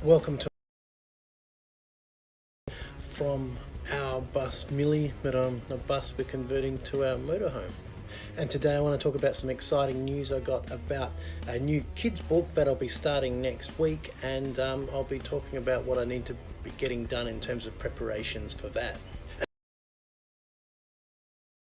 Welcome to from our bus Millie, but a bus we're converting to our motorhome. And today I want to talk about some exciting news I got about a new kids book that I'll be starting next week, and I'll be talking about what I need to be getting done in terms of preparations for that.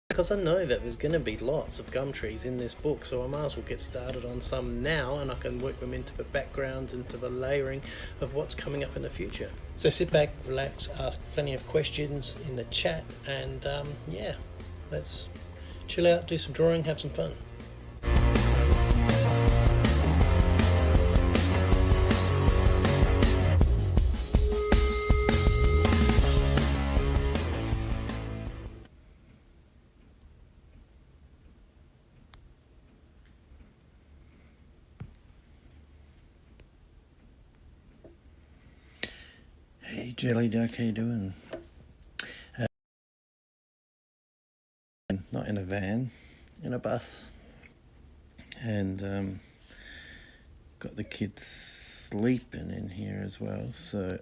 Because I know that there's going to be lots of gum trees in this book, so I might as well get started on some now, and I can work them into the backgrounds, into the layering of what's coming up in the future. So sit back, relax, ask plenty of questions in the chat, and yeah, let's chill out, do some drawing, have some fun. Hey Jelly Duck, how you doing? Not in a van, in a bus, and got the kids sleeping in here as well. So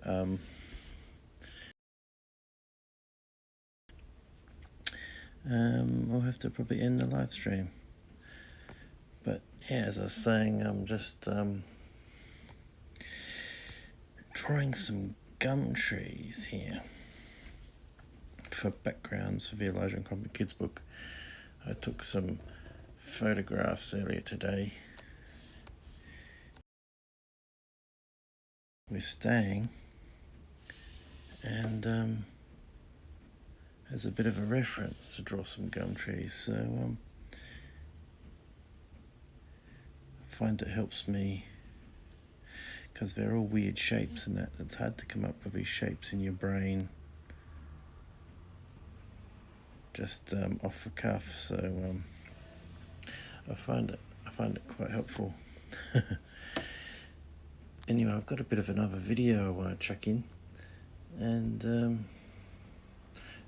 I'll have to probably end the live stream. But yeah, as I was saying, I'm just drawing some gum trees here for backgrounds for the Elijah and Crumpet kids book. I took some photographs earlier today. We're staying, and as a bit of a reference to draw some gum trees. So I find it helps me because they're all weird shapes, and it's hard to come up with these shapes in your brain just off the cuff. So I find it quite helpful. Anyway, I've got a bit of another video I want to chuck in and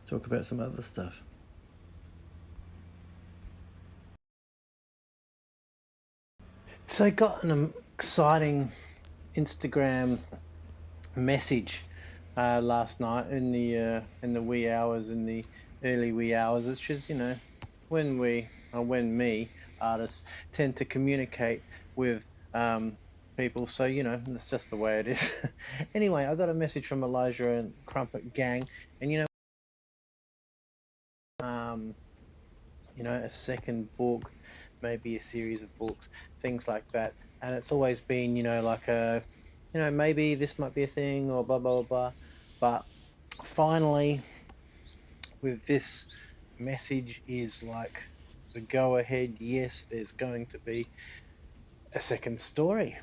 talk about some other stuff. So I got an exciting Instagram message last night in the wee hours, in the early wee hours. It's just, when me artists tend to communicate with people, so that's just the way it is. Anyway, I got a message from Elijah and Crumpet gang, and a second book, maybe a series of books, things like that. And it's always been, like maybe this might be a thing, or blah blah blah. But finally, with this message is like the go ahead. Yes, there's going to be a second story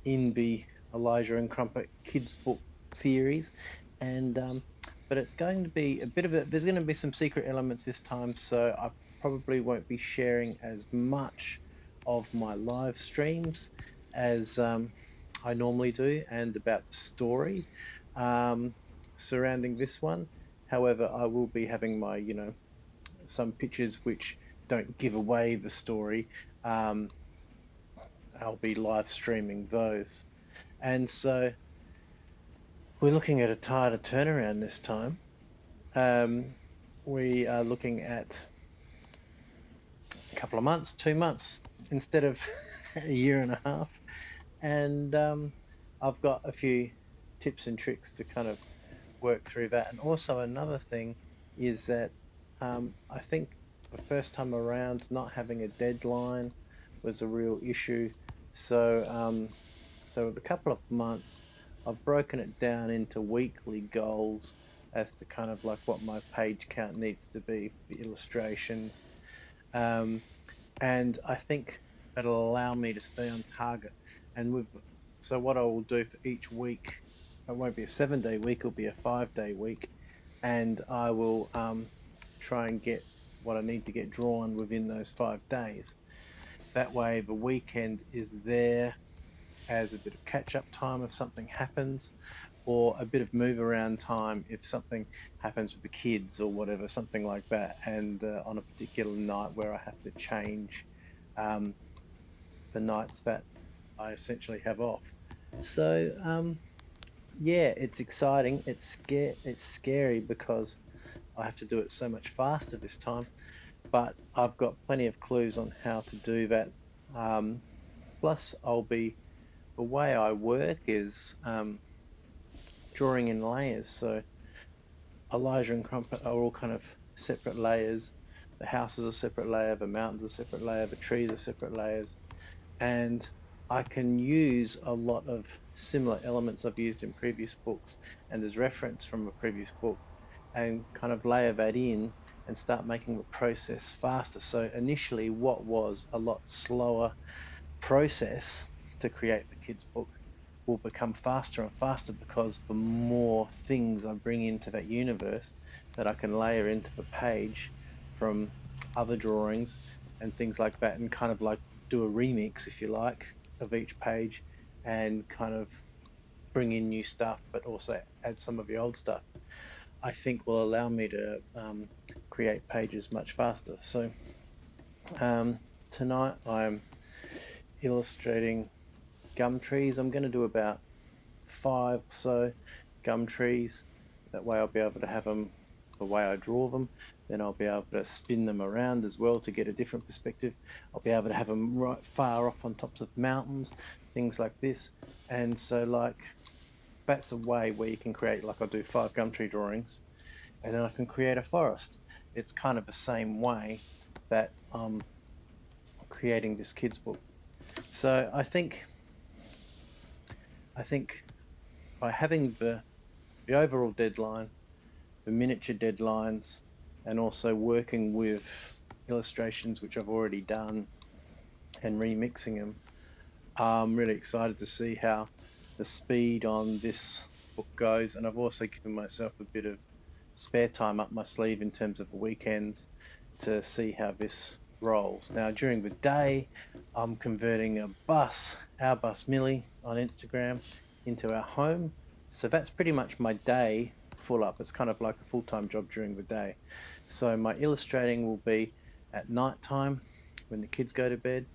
in the Elijah and Crumpet kids book series, and but it's going to be a bit of a. There's going to be some secret elements this time, so I probably won't be sharing as much of my live streams as I normally do, and about the story surrounding this one. However, I will be having my, some pictures which don't give away the story. I'll be live streaming those. And so we're looking at a tighter turnaround this time. We are looking at a couple of months, 2 months, instead of a year and a half. And I've got a few tips and tricks to kind of work through that. And also another thing is that I think the first time around, not having a deadline was a real issue. So so the couple of months, I've broken it down into weekly goals as to kind of like what my page count needs to be for the illustrations. And I think that'll allow me to stay on target. And so what I will do for each week, it won't be a 7-day week, it'll be a 5-day week, and I will try and get what I need to get drawn within those 5 days. That way the weekend is there as a bit of catch-up time if something happens, or a bit of move around time if something happens with the kids or whatever, something like that, and on a particular night where I have to change the nights that I essentially have off. So Yeah, it's exciting. It's scary because I have to do it so much faster this time. But I've got plenty of clues on how to do that. Um, Plus, the way I work is drawing in layers. So Elijah and Crumpet are all kind of separate layers. The house is a separate layer, the mountain's a separate layer, the trees are separate layers. And I can use a lot of similar elements I've used in previous books and as reference from a previous book and kind of layer that in and start making the process faster. So initially, what was a lot slower process to create the kids' book will become faster and faster because the more things I bring into that universe that I can layer into the page from other drawings and things like that, and kind of like do a remix, if you like, of each page and kind of bring in new stuff, but also add some of the old stuff, I think will allow me to create pages much faster. So um, tonight I'm illustrating gum trees. I'm going to do about 5 or so gum trees. That way I'll be able to have them the way I draw them. Then I'll be able to spin them around as well to get a different perspective. I'll be able to have them right far off on tops of mountains, things like this. And so like that's a way where you can create, like I'll do 5 gum tree drawings and then I can create a forest. It's kind of the same way that I'm creating this kids book. So I think by having the overall deadline, the miniature deadlines, and also working with illustrations which I've already done and remixing them, I'm really excited to see how the speed on this book goes. And I've also given myself a bit of spare time up my sleeve in terms of the weekends to see how this rolls. Now, during the day, I'm converting our bus Millie on Instagram, into our home. So that's pretty much my day full up. It's kind of like a full-time job during the day. So my illustrating will be at night time when the kids go to bed.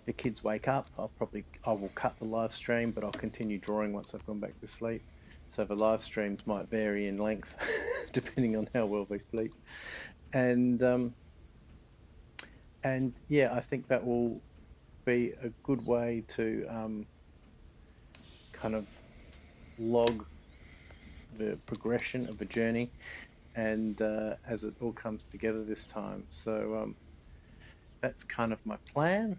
The kids wake up, I will cut the live stream, but I'll continue drawing once I've gone back to sleep. So the live streams might vary in length depending on how well they sleep. And yeah, I think that will be a good way to kind of log the progression of the journey and as it all comes together this time. So that's kind of my plan.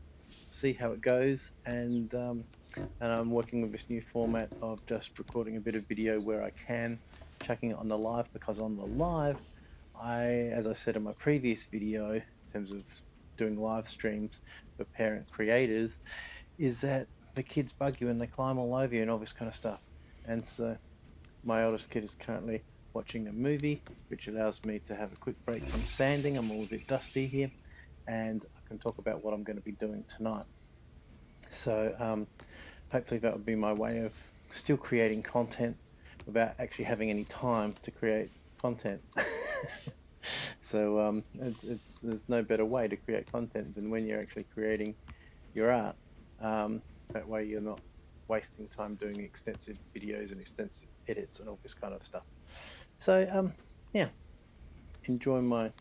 See how it goes, and I'm working with this new format of just recording a bit of video where I can, chucking it on the live because on the live, as I said in my previous video, in terms of doing live streams for parent creators, is that the kids bug you and they climb all over you and all this kind of stuff. And so my oldest kid is currently watching a movie, which allows me to have a quick break from sanding. I'm all a bit dusty here, and I can talk about what I'm going to be doing tonight. So hopefully that would be my way of still creating content without actually having any time to create content. So there's no better way to create content than when you're actually creating your art. That way you're not wasting time doing extensive videos and extensive edits and all this kind of stuff. So yeah, enjoy my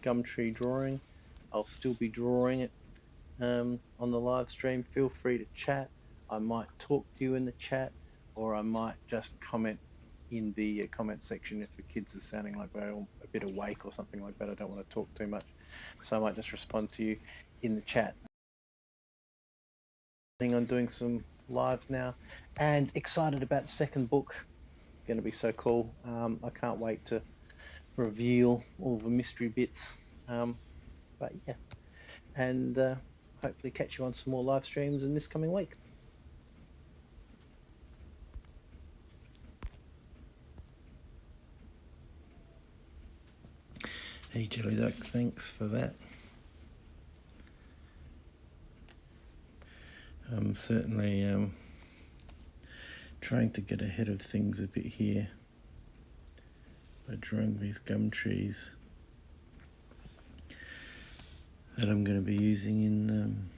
Gumtree drawing. I'll still be drawing it on the live stream. Feel free to chat. I might talk to you in the chat, or I might just comment in the comment section if the kids are sounding like they're a bit awake or something like that. I don't want to talk too much, so I might just respond to you in the chat. On doing some lives now, and excited about the second book. Going to be so cool. I can't wait to reveal all the mystery bits. But yeah, and hopefully catch you on some more live streams in this coming week. Hey Jelly Duck, thanks for that. I'm certainly trying to get ahead of things a bit here by drawing these gum trees that I'm going to be using in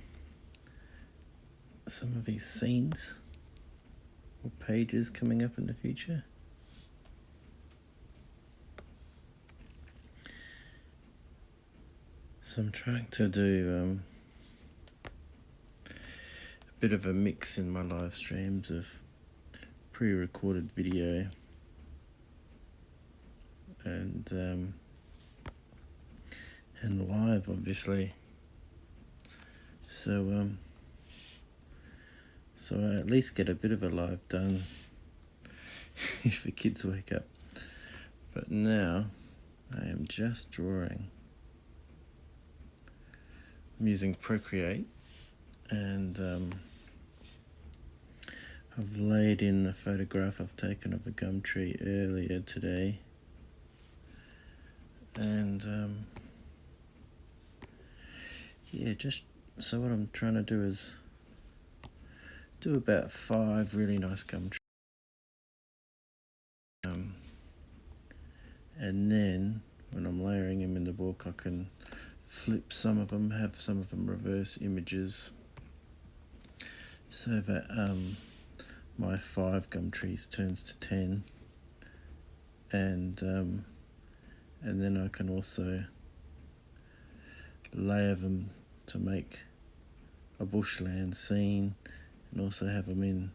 some of these scenes. more pages coming up in the future. So I'm trying to do a bit of a mix in my live streams of pre-recorded video and live, obviously. So I at least get a bit of a live done if the kids wake up. But now I am just drawing. I'm using Procreate, and I've laid in the photograph I've taken of a gum tree earlier today, and yeah, just so what I'm trying to do is do about 5 really nice gum trees, and then when I'm layering them in the book, I can flip some of them, have some of them reverse images, so that my 5 gum trees turns to 10, and then I can also layer them to make a bushland scene, and also have them in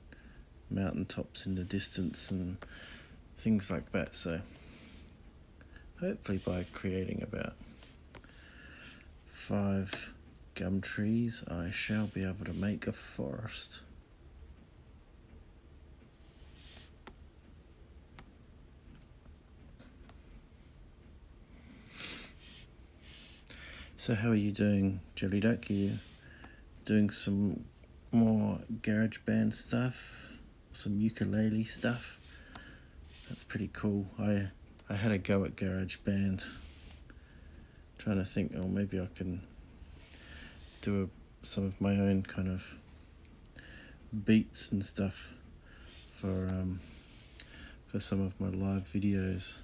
mountaintops in the distance and things like that. So hopefully by creating about 5 gum trees, I shall be able to make a forest. So how are you doing, Jelly Duck? Are you doing some more GarageBand stuff, some ukulele stuff? That's pretty cool. I had a go at GarageBand, trying to think, oh, maybe I can do some of my own kind of beats and stuff for some of my live videos.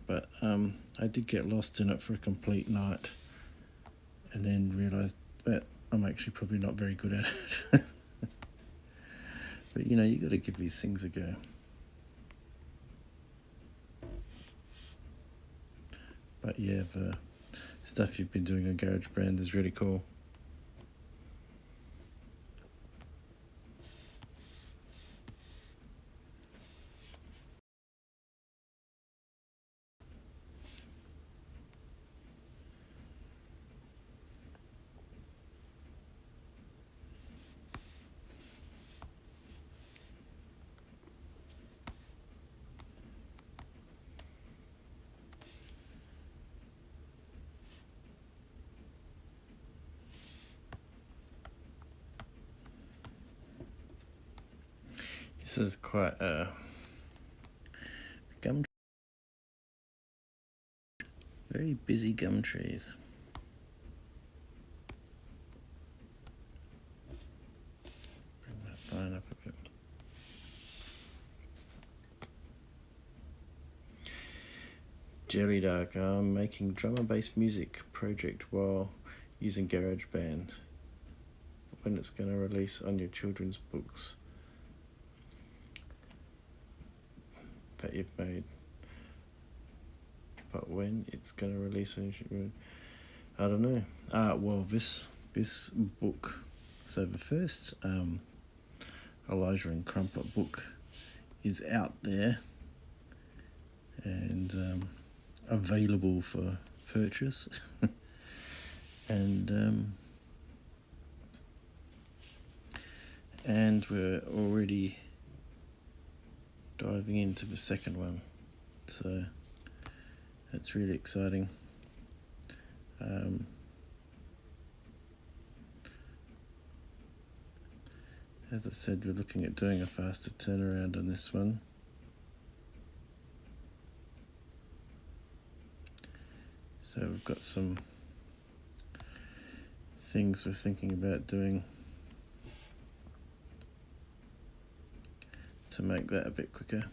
But I did get lost in it for a complete night, and then realised that I'm actually probably not very good at it. But you know, you got to give these things a go. But yeah, the stuff you've been doing on GarageBand is really cool. This is quite a gum, very busy gum trees. Bring that vine up a bit. Jelly Duck, I'm making drum and bass music project while using GarageBand. When it's going to release on your children's books that you've made. But when it's going to release on your, I don't know. Well, this book, so the first Elijah and Crumpet book is out there and available for purchase. And we're already diving into the second one, so that's really exciting. As I said, we're looking at doing a faster turnaround on this one. So we've got some things we're thinking about doing to make that a bit quicker.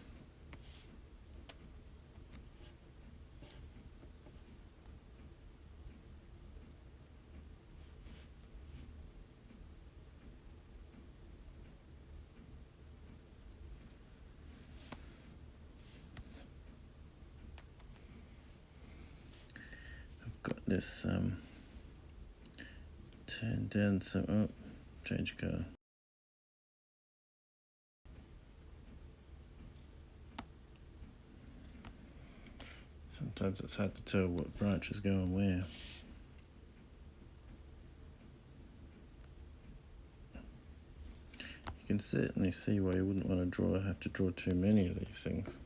this turn down some. Oh, change colour. Sometimes it's hard to tell what branch is going where. You can certainly see why you wouldn't want to have to draw too many of these things.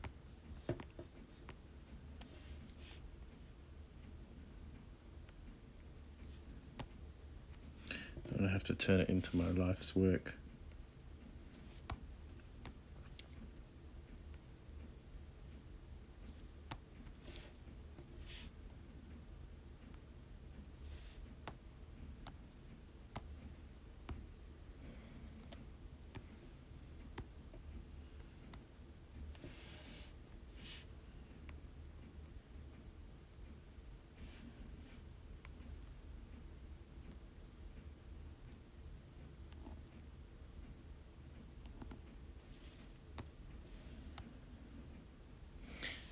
Don't want to have to turn it into my life's work.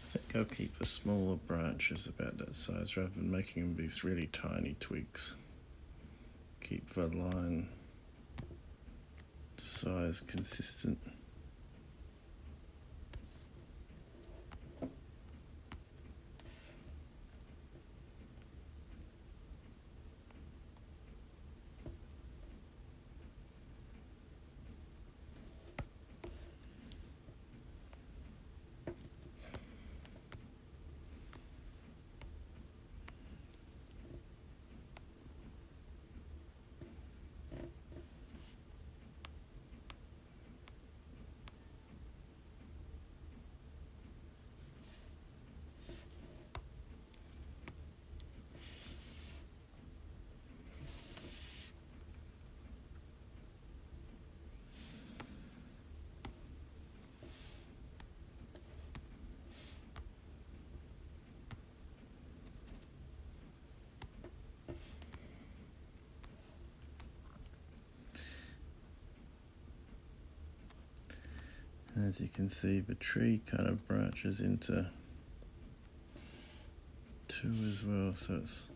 I think I'll keep the smaller branches about that size rather than making them these really tiny twigs. Keep the line size consistent. As you can see, the tree kind of branches into two as well, so there's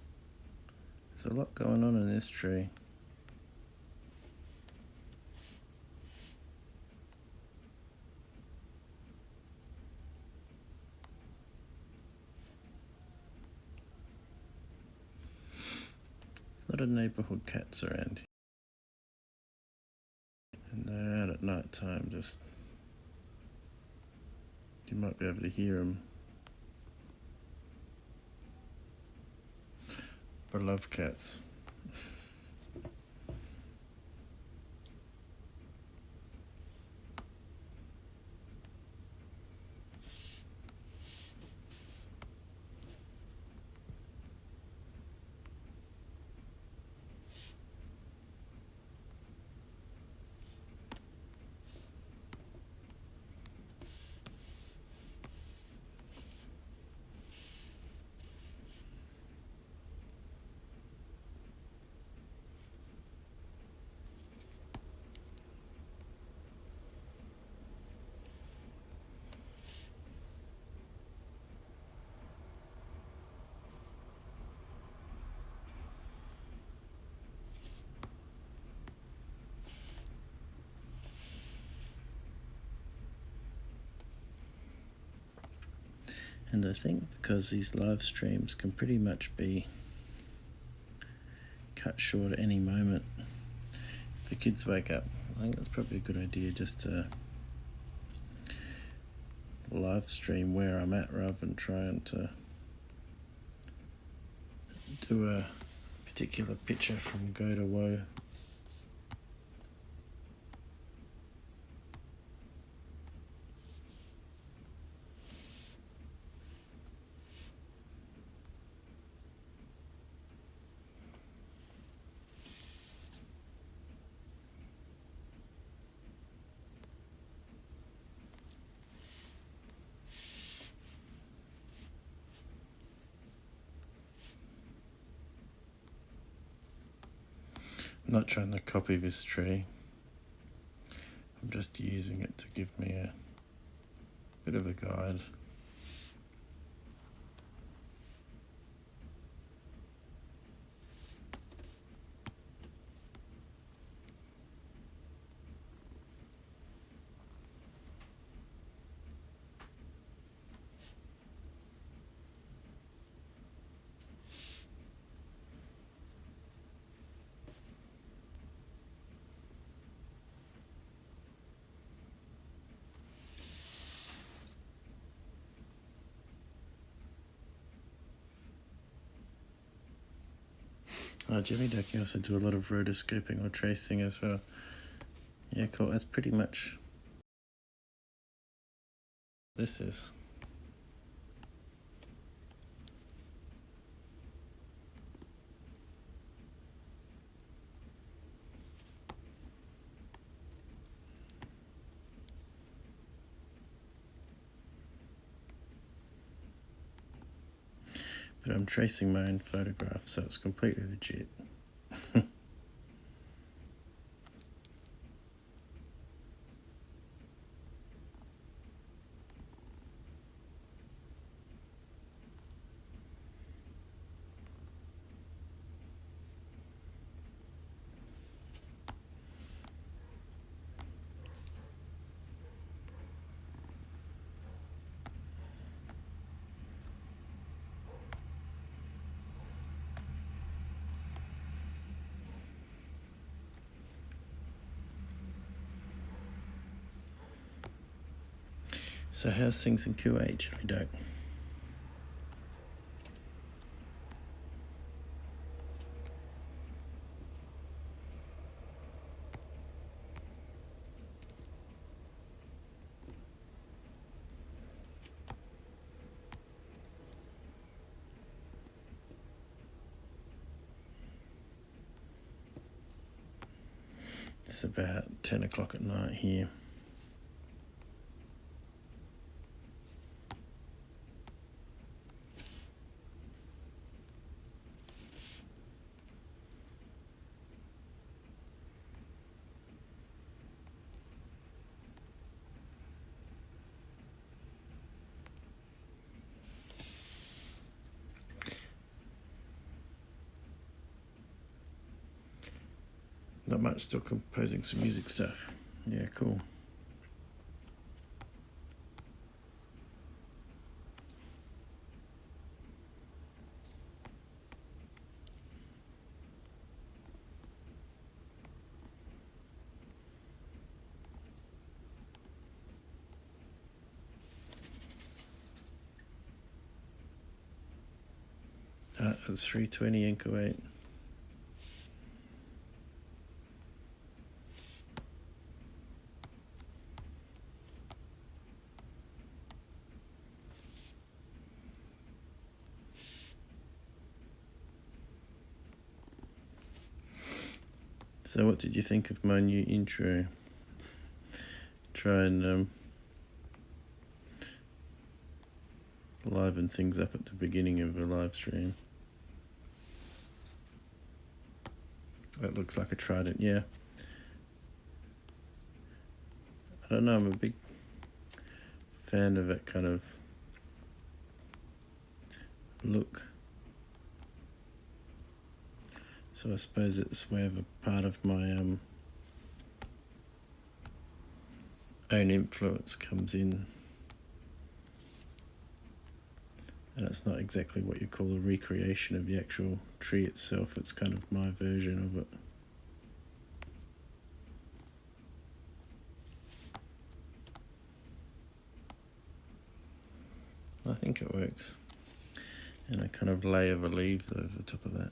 a lot going on in this tree. A lot of neighbourhood cats around here, and they're out at night time. Just you might be able to hear them. I love cats. And I think because these live streams can pretty much be cut short at any moment, if the kids wake up, I think it's probably a good idea just to live stream where I'm at rather than trying to do a particular picture from go to woe. I'm not trying to copy this tree. I'm just using it to give me a bit of a guide. Jimmy Duck, you also do a lot of rotoscoping or tracing as well. Yeah, cool. That's pretty much this is. But I'm tracing my own photograph, so it's completely legit. So how's things in Kuwait? I don't. It's about 10 o'clock at night here. Not much, still composing some music stuff. Yeah, cool. It's 3:20 in Kuwait. So what did you think of my new intro? Try and liven things up at the beginning of a live stream. That looks like a trident, yeah. I don't know, I'm a big fan of that kind of look. So I suppose it's where a part of my own influence comes in. And it's not exactly what you call a recreation of the actual tree itself, it's kind of my version of it. I think it works. And I kind of layer the leaves over the top of that.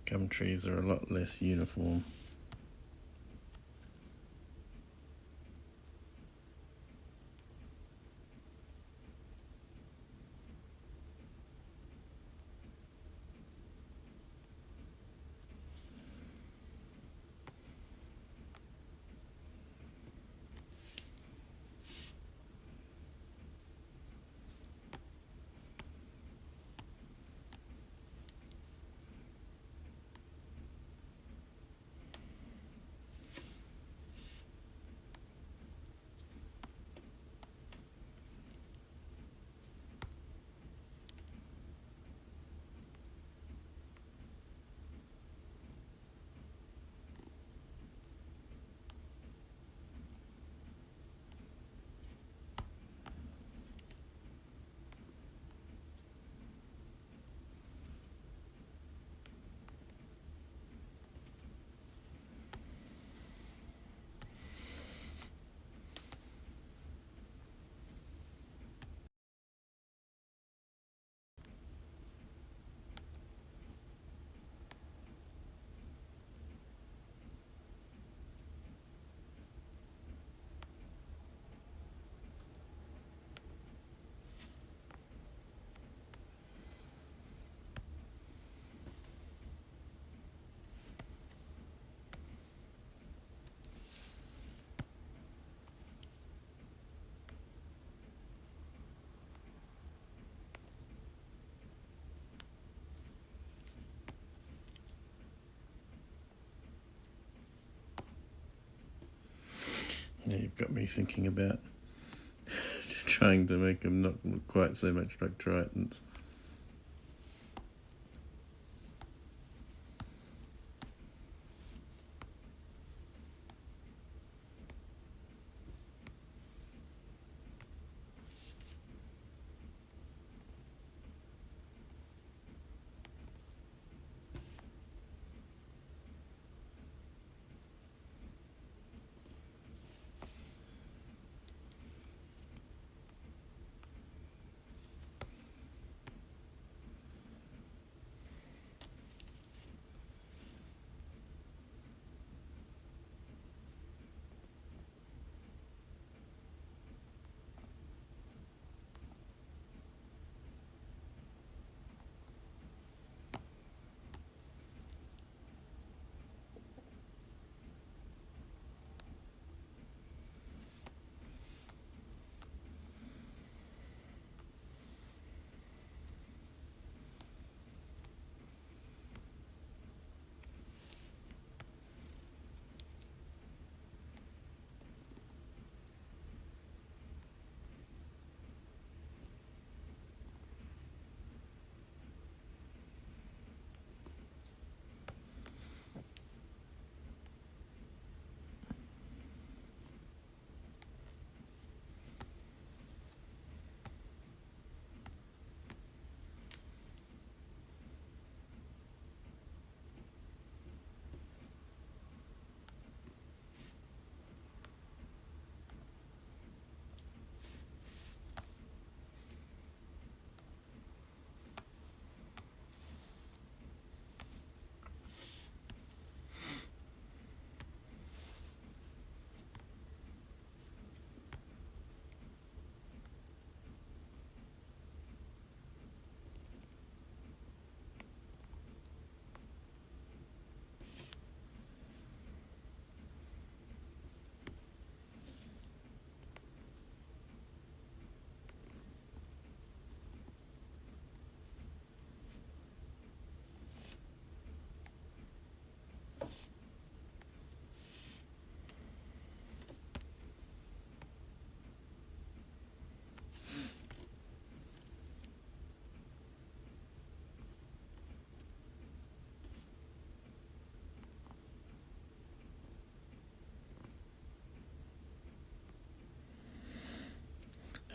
Gum trees are a lot less uniform. Yeah, you've got me thinking about trying to make them not look quite so much like tritons.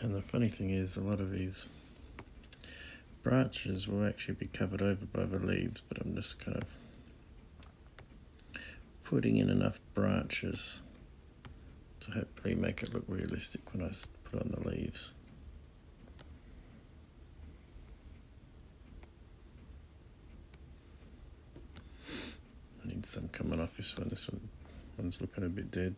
And the funny thing is, a lot of these branches will actually be covered over by the leaves, but I'm just kind of putting in enough branches to hopefully make it look realistic when I put on the leaves. I need some coming off this one. One's looking a bit dead.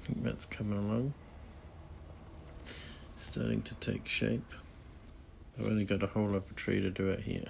I think that's coming along, starting to take shape. I've only got a whole other tree to do it here.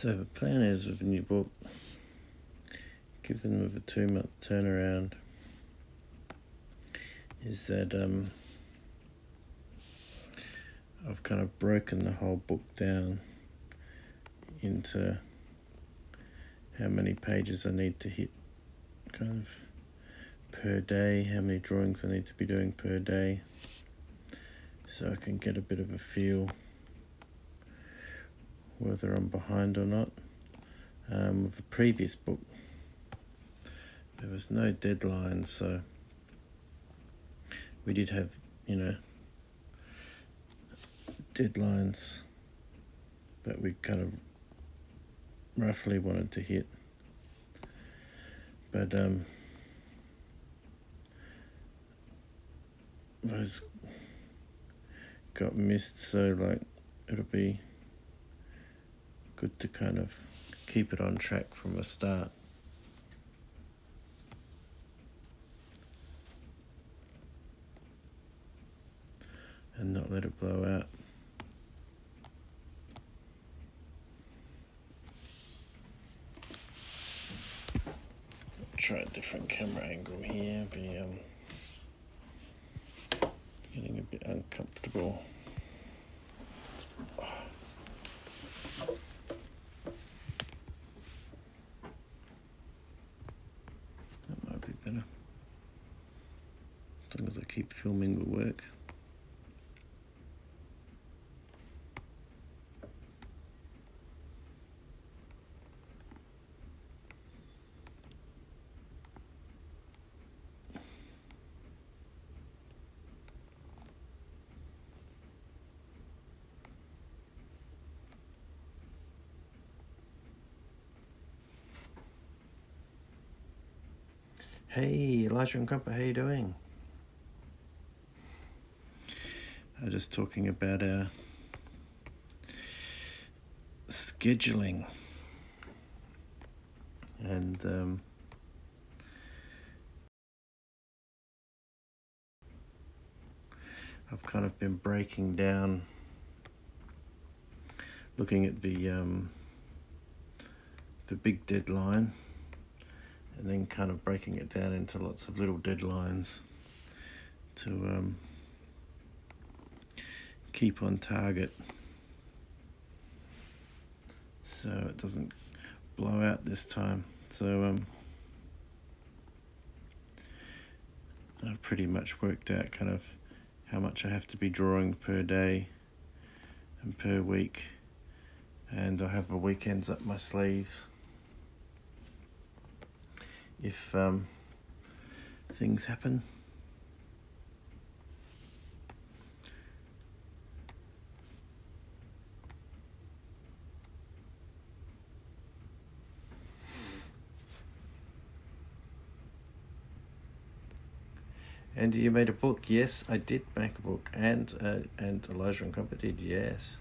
So the plan is with a new book, given with a 2-month turnaround, is that I've kind of broken the whole book down into how many pages I need to hit kind of per day, how many drawings I need to be doing per day, so I can get a bit of a feel whether I'm behind or not. With the previous book, there was no deadline, so we did have, deadlines that we kind of roughly wanted to hit. But those got missed, so it'll be good to kind of keep it on track from the start. And not let it blow out. Try a different camera angle here, be getting a bit uncomfortable. That might be better. As long as I keep filming will work. Hey, Elijah and Crumpet, how you doing? I'm just talking about our scheduling, and I've kind of been breaking down, looking at the big deadline, and then kind of breaking it down into lots of little deadlines to keep on target so it doesn't blow out this time. So I've pretty much worked out kind of how much I have to be drawing per day and per week, and I have the weekends up my sleeves if things happen. Andy, you made a book. Yes, I did make a book, and Elijah and Crumpet did. Yes.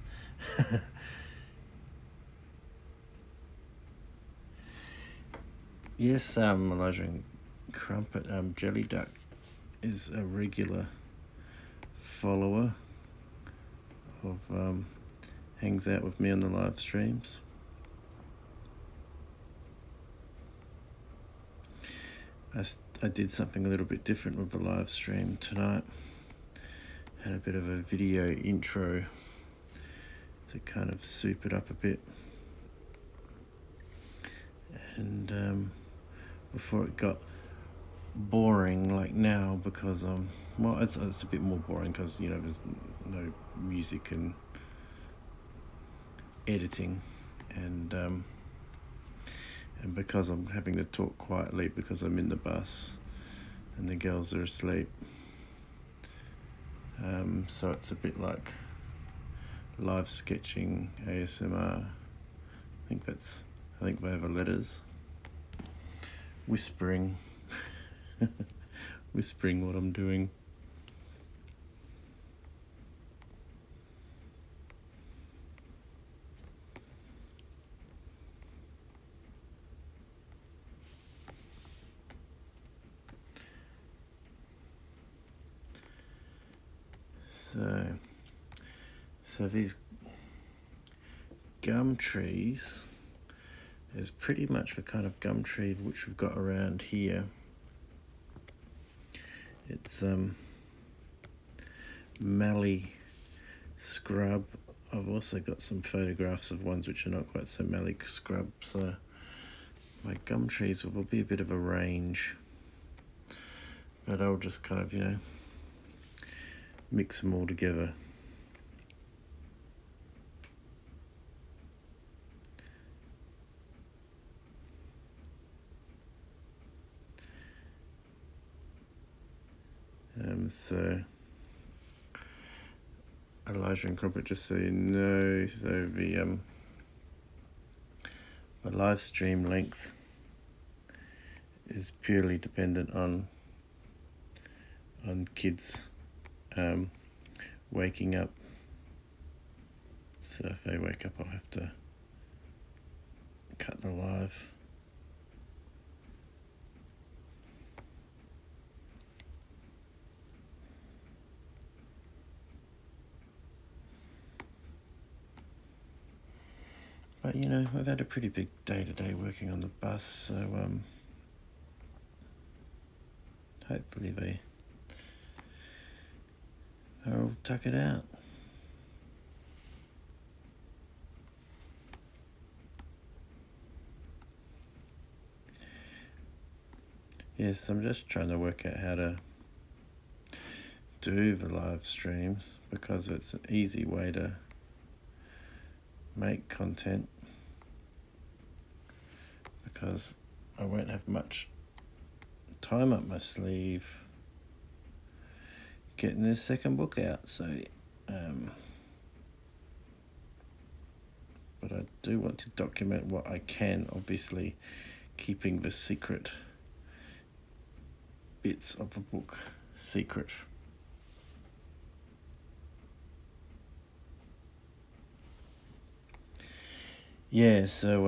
Yes, Elijah and Crumpet. Jelly Duck is a regular follower of hangs out with me on the live streams. I did something a little bit different with the live stream tonight. Had a bit of a video intro to kind of soup it up a bit. And before it got boring like now, because well, it's a bit more boring because there's no music and editing, and because I'm having to talk quietly because I'm in the bus and the girls are asleep, so it's a bit like live sketching ASMR. I think they have letters. Whispering what I'm doing. So these gum trees is pretty much the kind of gum tree which we've got around here. It's mallee scrub. I've also got some photographs of ones which are not quite so mallee scrub, so my gum trees will be a bit of a range, but I'll just kind of, mix them all together. So Elijah and Crumpet, just so you know, so the live stream length is purely dependent on kids waking up. So if they wake up, I'll have to cut the live. But I've had a pretty big day today working on the bus, so hopefully they'll tuck it out. Yes, I'm just trying to work out how to do the live streams, because it's an easy way to make content, because I won't have much time up my sleeve getting this second book out, so but I do want to document what I can, obviously keeping the secret bits of the book secret. Yeah, so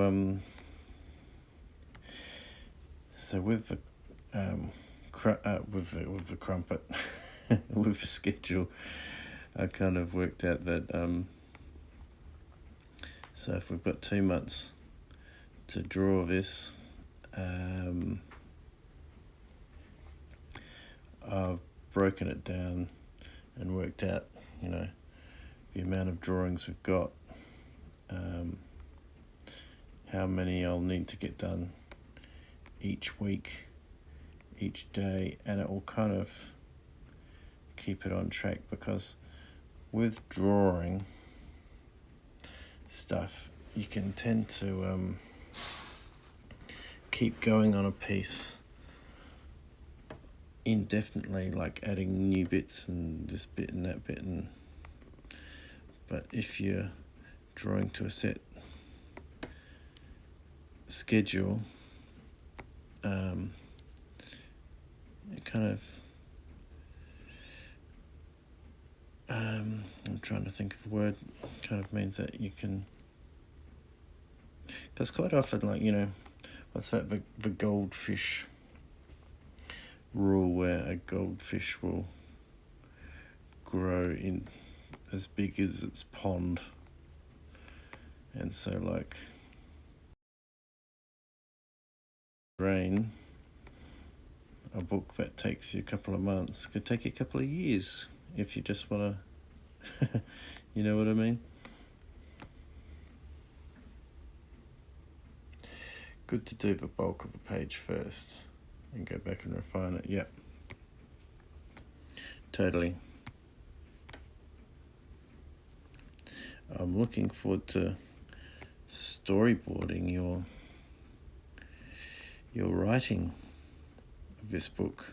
with the with the crumpet, with the schedule, I kind of worked out that so if we've got 2 months to draw this, I've broken it down and worked out, the amount of drawings we've got, how many I'll need to get done each week, each day, and it will kind of keep it on track, because with drawing stuff, you can tend to keep going on a piece indefinitely, like adding new bits and this bit and that bit, but if you're drawing to a set schedule, it kind of I'm trying to think of a word, kind of means that you can, because quite often, like, what's that, the goldfish rule, where a goldfish will grow in as big as its pond, and so like rain, a book that takes you a couple of months could take you a couple of years if you just want to you know what I mean. Good to do the bulk of the page first and go back and refine it. Yep, totally. I'm looking forward to storyboarding your writing of this book.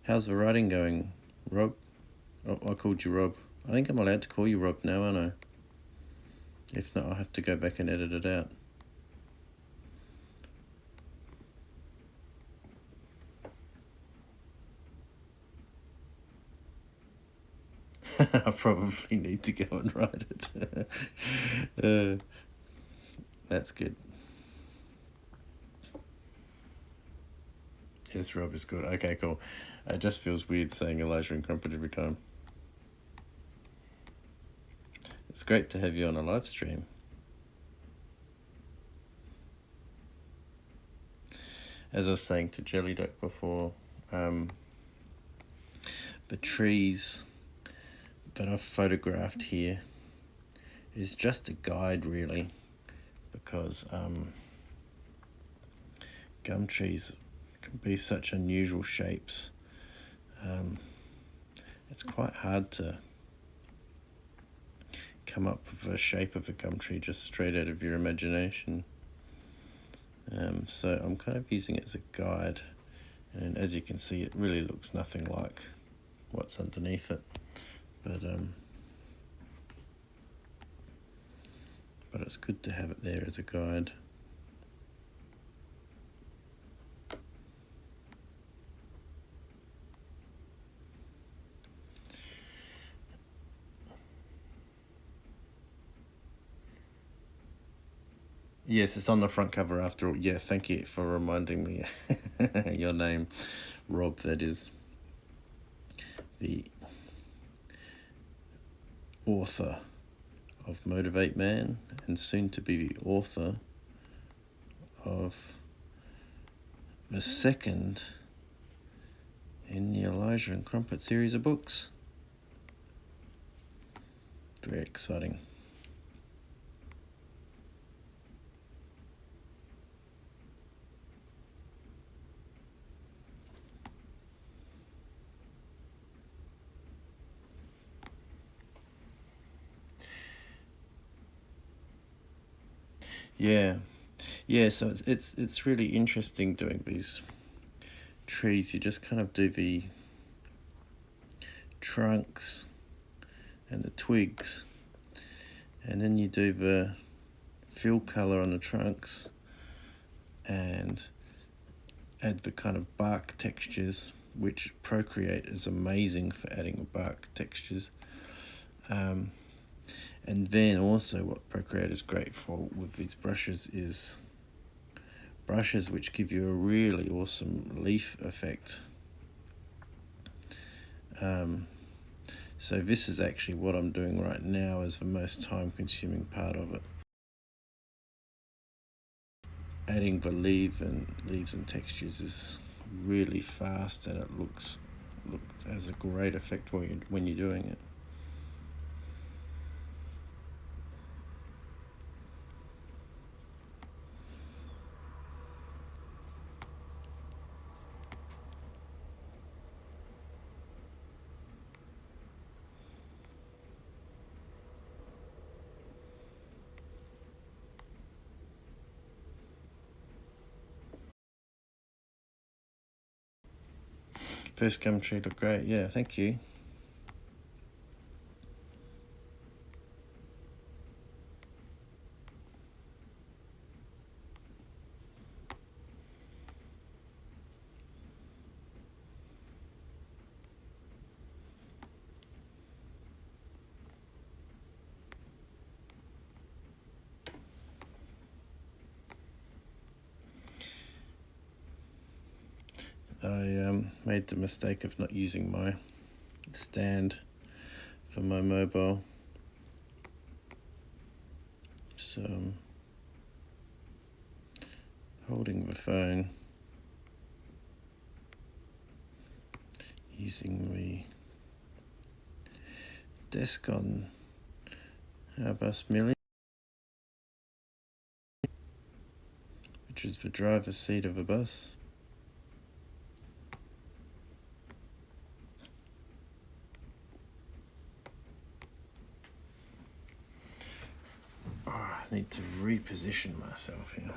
How's the writing going, Rob? Oh, I called you Rob. I think I'm allowed to call you Rob now, aren't I? If not, I'll have to go back and edit it out. I probably need to go and write it. That's good. Yes, Rob is good. Okay, cool. It just feels weird saying Elijah and Crumpet every time. It's great to have you on a live stream. As I was saying to Jelly Duck before, the trees that I've photographed here is just a guide, really, because gum trees can be such unusual shapes. It's quite hard to come up with a shape of a gum tree just straight out of your imagination. So I'm kind of using it as a guide, and as you can see, it really looks nothing like what's underneath it, but it's good to have it there as a guide. Yes, it's on the front cover after all. Yeah, thank you for reminding me your name, Rob, that is. The author of Motivate Man, and soon to be the author of the second in the Elijah and Crumpet series of books. Very exciting. Yeah, so it's really interesting doing these trees. You just kind of do the trunks and the twigs, and then you do the fill color on the trunks and add the kind of bark textures, which Procreate is amazing for adding bark textures. And then also what Procreate is great for with these brushes is brushes which give you a really awesome leaf effect. So this is actually what I'm doing right now as the most time consuming part of it. Adding the leaves and textures is really fast, and it has a great effect when you're doing it. First gum tree looked great. Yeah, thank you. I made the mistake of not using my stand for my mobile, so I'm holding the phone using the desk on our bus Millie, which is the driver's seat of a bus. I need to reposition myself here.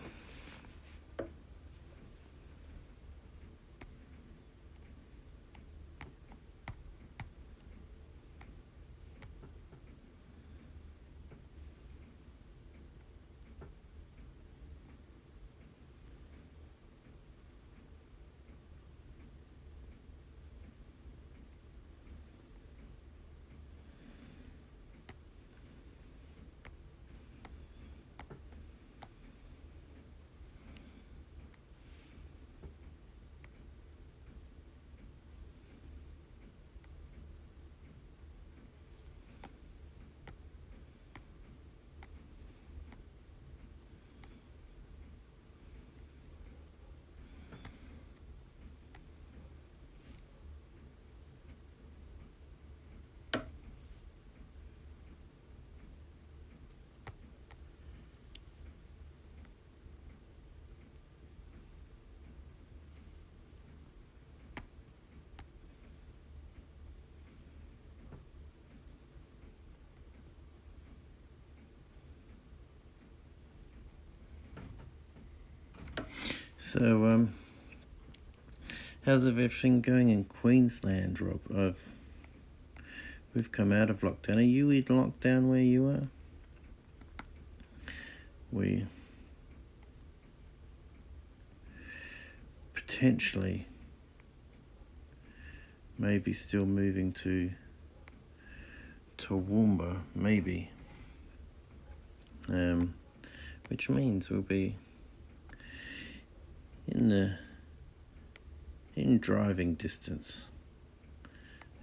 So, how's everything going in Queensland, Rob? We've come out of lockdown. Are you in lockdown where you are? We potentially maybe still moving to Toowoomba, maybe. Which means we'll be in driving distance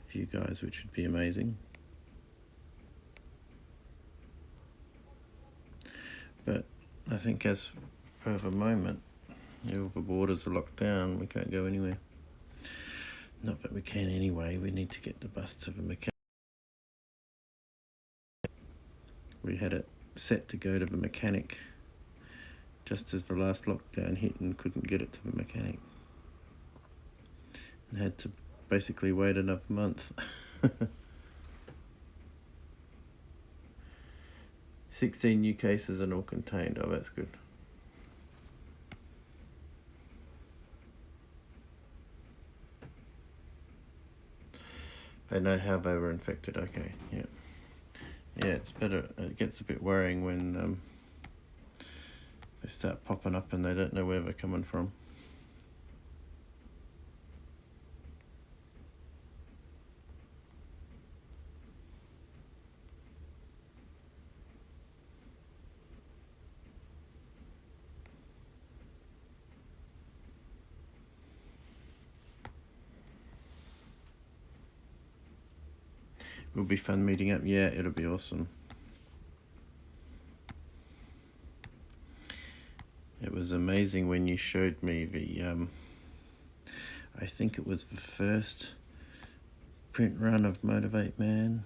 of you guys, which would be amazing. But I think as per the moment, all the borders are locked down. We can't go anywhere. Not that we can anyway. We need to get the bus to the mechanic. We had it set to go to the mechanic just as the last lockdown hit and couldn't get it to the mechanic. And had to basically wait another month. 16 new cases and all contained. Oh, that's good. They know how they were infected. Okay, yeah. Yeah, it's better. It gets a bit worrying when they start popping up and they don't know where they're coming from. It'll be fun meeting up. Yeah, it'll be awesome. It was amazing when you showed me the, I think it was the first print run of Motivate Man,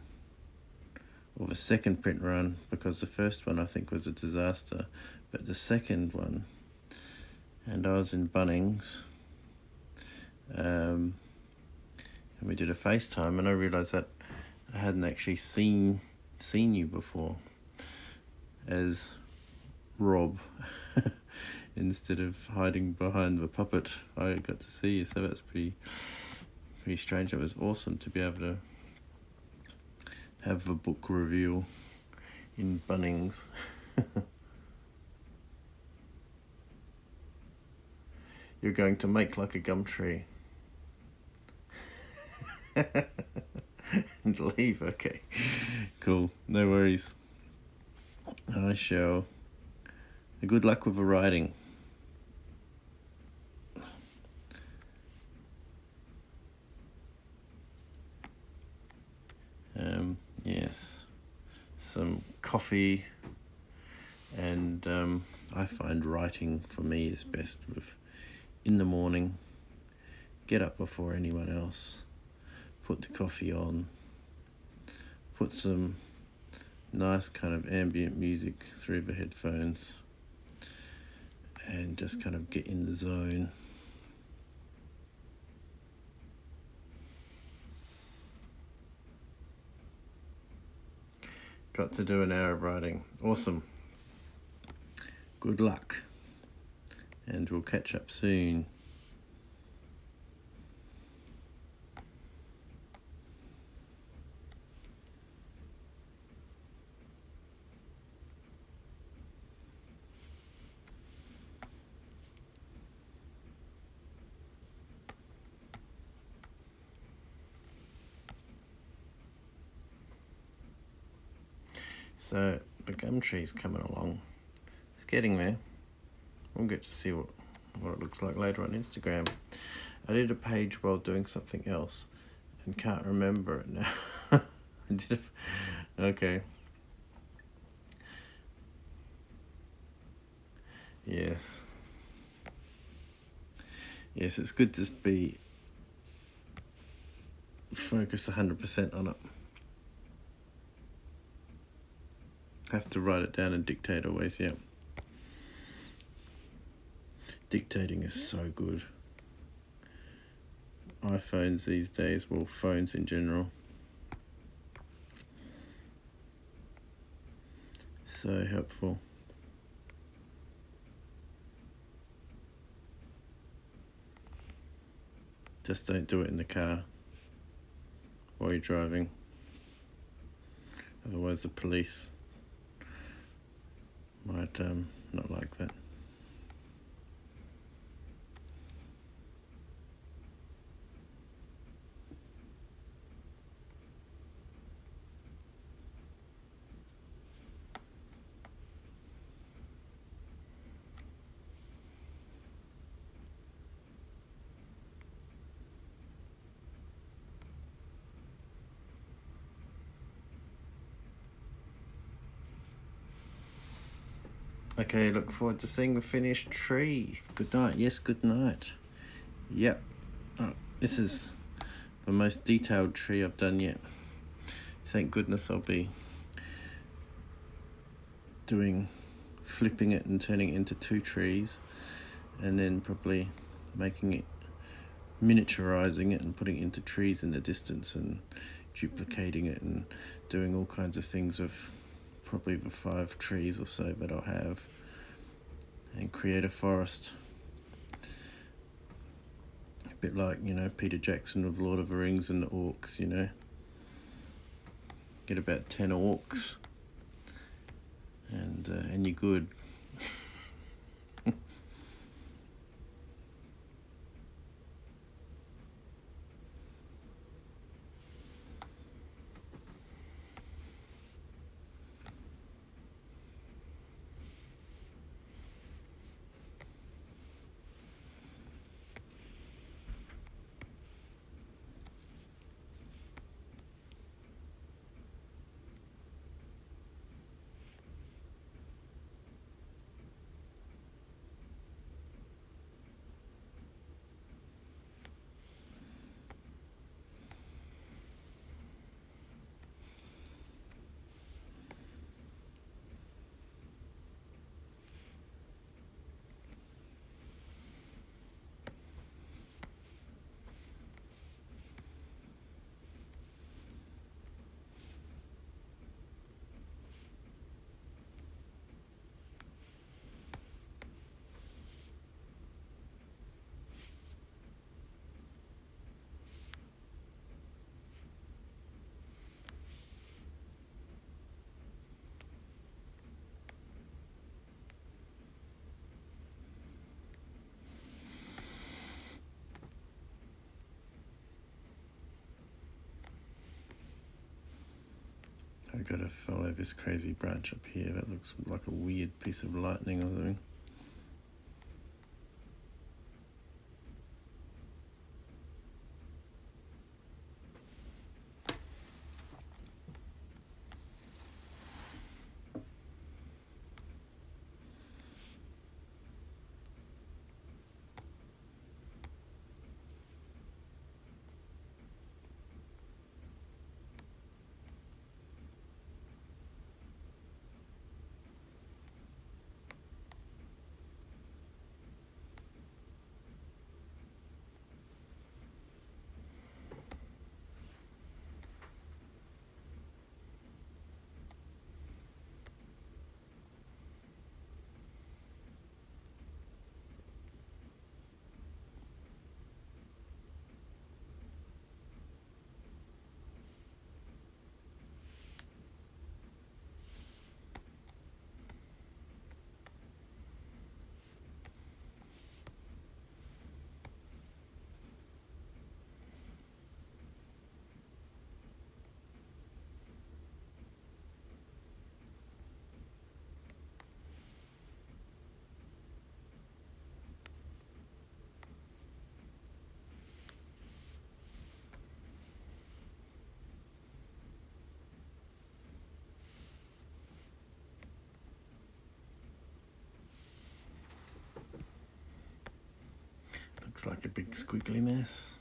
or the second print run, because the first one I think was a disaster, but the second one, and I was in Bunnings, and we did a FaceTime, and I realised that I hadn't actually seen you before as Rob. Instead of hiding behind the puppet, I got to see you, so that's pretty strange. It was awesome to be able to have the book reveal in Bunnings. You're going to make like a gum tree. And leave, okay. Cool, no worries. I shall. Good luck with the writing. Yes, some coffee, and I find writing for me is best with in the morning. Get up before anyone else, put the coffee on, put some nice kind of ambient music through the headphones, and just kind of get in the zone. Got to do an hour of writing. Awesome. Good luck. And we'll catch up soon. So the gum tree's coming along. It's getting there. We'll get to see what it looks like later on Instagram. I did a page while doing something else and can't remember it now. Okay. Yes. Yes, it's good to be focused 100% on it. Have to write it down and dictate always, yeah. Dictating is so good. iPhones these days, well, phones in general. So helpful. Just don't do it in the car while you're driving. Otherwise the police might not like that. Okay, look forward to seeing the finished tree. Good night. Yes, good night. Yep. Oh, this is the most detailed tree I've done yet. Thank goodness I'll be flipping it and turning it into 2 trees, and then probably making it, miniaturizing it and putting it into trees in the distance and duplicating it and doing all kinds of things with probably the 5 trees or so that I'll have, and create a forest. A bit like, Peter Jackson with Lord of the Rings and the orcs, Get about 10 orcs and you're good. I've got to follow this crazy branch up here. That looks like a weird piece of lightning or something. Looks like a big squiggly mess.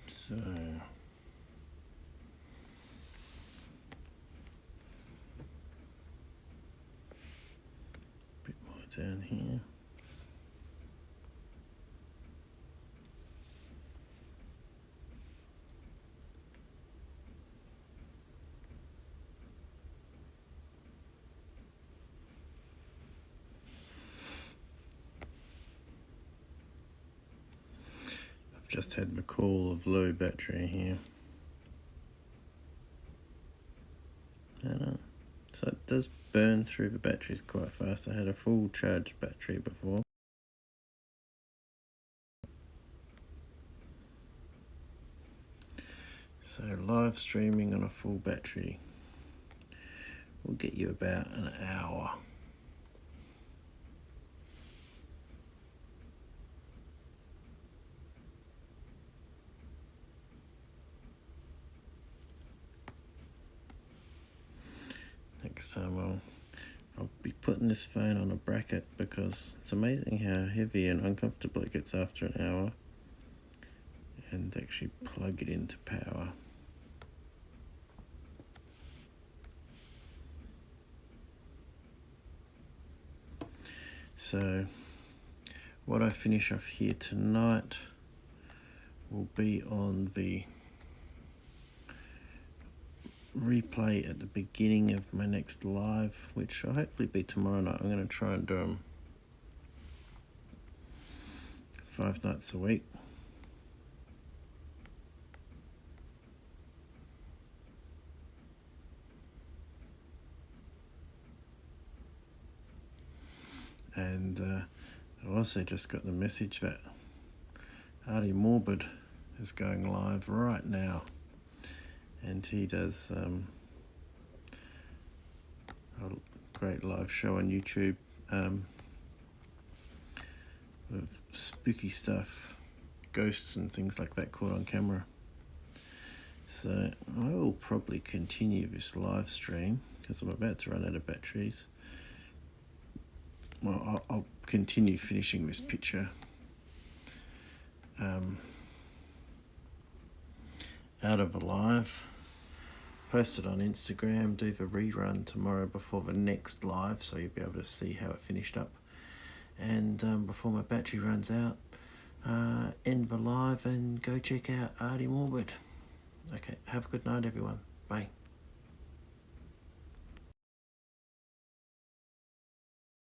So, a bit more down here. just had the call of low battery here. So it does burn through the batteries quite fast. I had a full charged battery before. So live streaming on a full battery will get you about an hour. Next time I'll be putting this phone on a bracket because it's amazing how heavy and uncomfortable it gets after an hour, and actually plug it into power. So what I finish off here tonight will be on the replay at the beginning of my next live, which will hopefully be tomorrow night. I'm going to try and do them 5 nights a week. And I also just got the message that Artie Morbid is going live right now, and he does a great live show on YouTube with spooky stuff, ghosts and things like that caught on camera. So I will probably continue this live stream because I'm about to run out of batteries. Well, I'll continue finishing this picture out of a live, post it on Instagram, do the rerun tomorrow before the next live, so you'll be able to see how it finished up. And before my battery runs out, end the live and go check out Artie Morbid. Okay, have a good night, everyone. Bye.